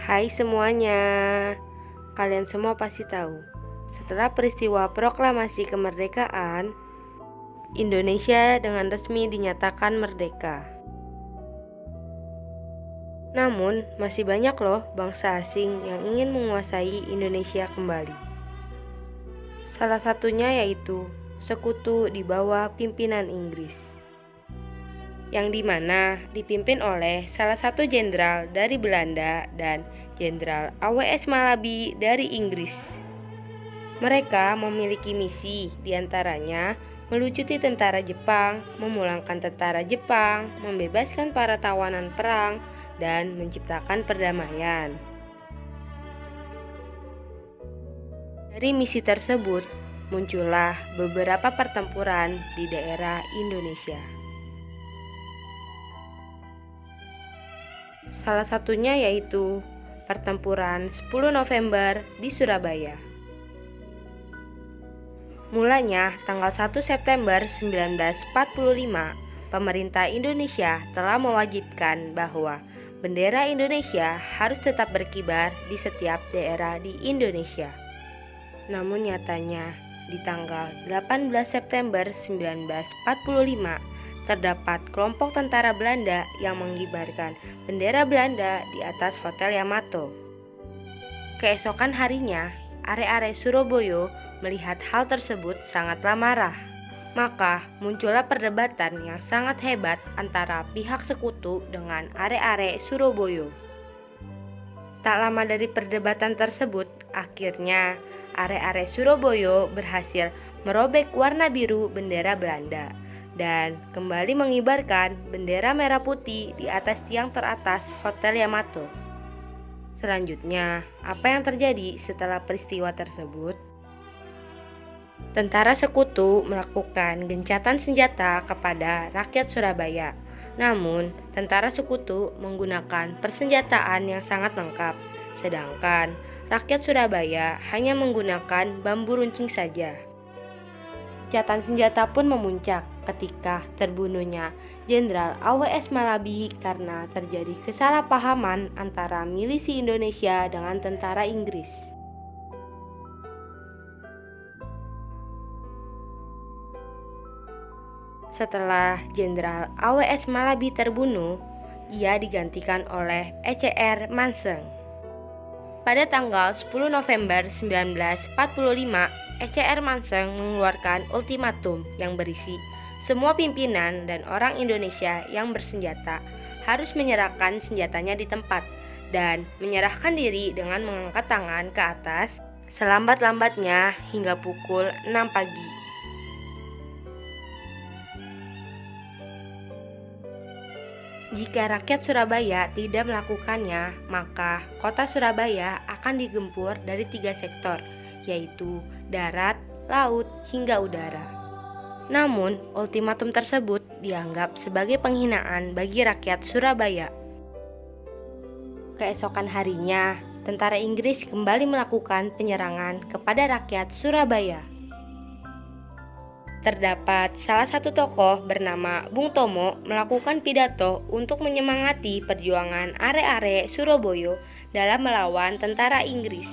Hai semuanya, kalian semua pasti tahu, setelah peristiwa proklamasi kemerdekaan, Indonesia dengan resmi dinyatakan merdeka. Namun, masih banyak loh bangsa asing yang ingin menguasai Indonesia kembali. Salah satunya yaitu sekutu di bawah pimpinan Inggris, yang dimana dipimpin oleh salah satu jenderal dari Belanda dan Jenderal A.W.S. Malabi dari Inggris. Mereka memiliki misi diantaranya melucuti tentara Jepang, memulangkan tentara Jepang, membebaskan para tawanan perang, dan menciptakan perdamaian. Dari misi tersebut, muncullah beberapa pertempuran di daerah Indonesia. Salah satunya yaitu pertempuran 10 November di Surabaya. Mulanya tanggal 1 September 1945, pemerintah Indonesia telah mewajibkan bahwa bendera Indonesia harus tetap berkibar di setiap daerah di Indonesia. Namun nyatanya, di tanggal 18 September 1945, terdapat kelompok tentara Belanda yang mengibarkan bendera Belanda di atas Hotel Yamato. Keesokan harinya, arek-arek Surabaya melihat hal tersebut sangatlah marah. Maka muncullah perdebatan yang sangat hebat antara pihak sekutu dengan arek-arek Surabaya. Tak lama dari perdebatan tersebut, akhirnya arek-arek Surabaya berhasil merobek warna biru bendera Belanda dan kembali mengibarkan bendera merah putih di atas tiang teratas Hotel Yamato. Selanjutnya, apa yang terjadi setelah peristiwa tersebut? Tentara sekutu melakukan gencatan senjata kepada rakyat Surabaya. Namun, tentara sekutu menggunakan persenjataan yang sangat lengkap, sedangkan rakyat Surabaya hanya menggunakan bambu runcing saja. Gencatan senjata pun memuncak ketika terbunuhnya Jenderal A.W.S. Malabi karena terjadi kesalahpahaman antara milisi Indonesia dengan tentara Inggris. Setelah Jenderal A.W.S. Malabi terbunuh, ia digantikan oleh E.C.R. Manseng. Pada tanggal 10 November 1945, E.C.R. Manseng mengeluarkan ultimatum yang berisi semua pimpinan dan orang Indonesia yang bersenjata harus menyerahkan senjatanya di tempat dan menyerahkan diri dengan mengangkat tangan ke atas selambat-lambatnya hingga pukul 6 pagi. Jika rakyat Surabaya tidak melakukannya, maka kota Surabaya akan digempur dari 3 sektor, yaitu darat, laut, hingga udara. Namun, ultimatum tersebut dianggap sebagai penghinaan bagi rakyat Surabaya. Keesokan harinya, tentara Inggris kembali melakukan penyerangan kepada rakyat Surabaya. Terdapat salah satu tokoh bernama Bung Tomo melakukan pidato untuk menyemangati perjuangan arek-arek Surabaya dalam melawan tentara Inggris.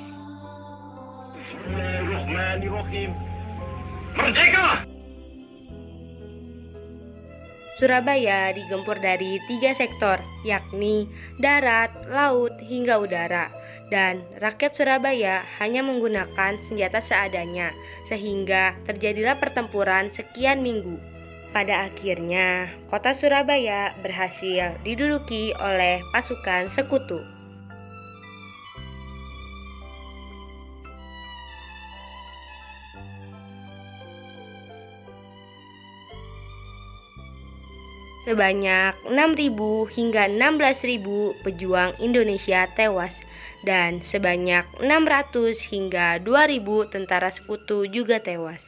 Bismillahirrahmanirrahim. Merdeka! Surabaya digempur dari 3 sektor, yakni darat, laut, hingga udara. Dan rakyat Surabaya hanya menggunakan senjata seadanya, sehingga terjadilah pertempuran sekian minggu. Pada akhirnya, kota Surabaya berhasil diduduki oleh pasukan sekutu. Sebanyak 6.000 hingga 16.000 pejuang Indonesia tewas dan sebanyak 600 hingga 2.000 tentara sekutu juga tewas.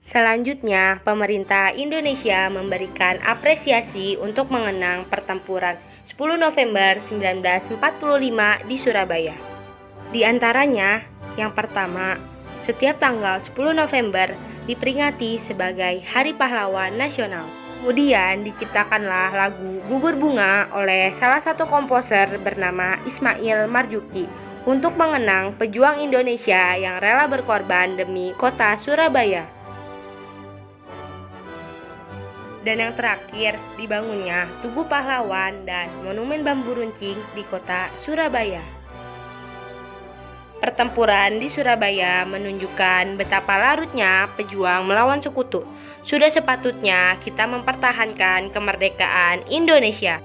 Selanjutnya, pemerintah Indonesia memberikan apresiasi untuk mengenang pertempuran 10 November 1945 di Surabaya. Di antaranya, yang pertama, setiap tanggal 10 November diperingati sebagai Hari Pahlawan Nasional. Kemudian diciptakanlah lagu Gugur Bunga oleh salah satu komposer bernama Ismail Marzuki untuk mengenang pejuang Indonesia yang rela berkorban demi kota Surabaya. Dan yang terakhir, dibangunnya Tugu Pahlawan dan Monumen Bambu Runcing di kota Surabaya. Pertempuran di Surabaya menunjukkan betapa larutnya pejuang melawan sekutu. Sudah sepatutnya kita mempertahankan kemerdekaan Indonesia.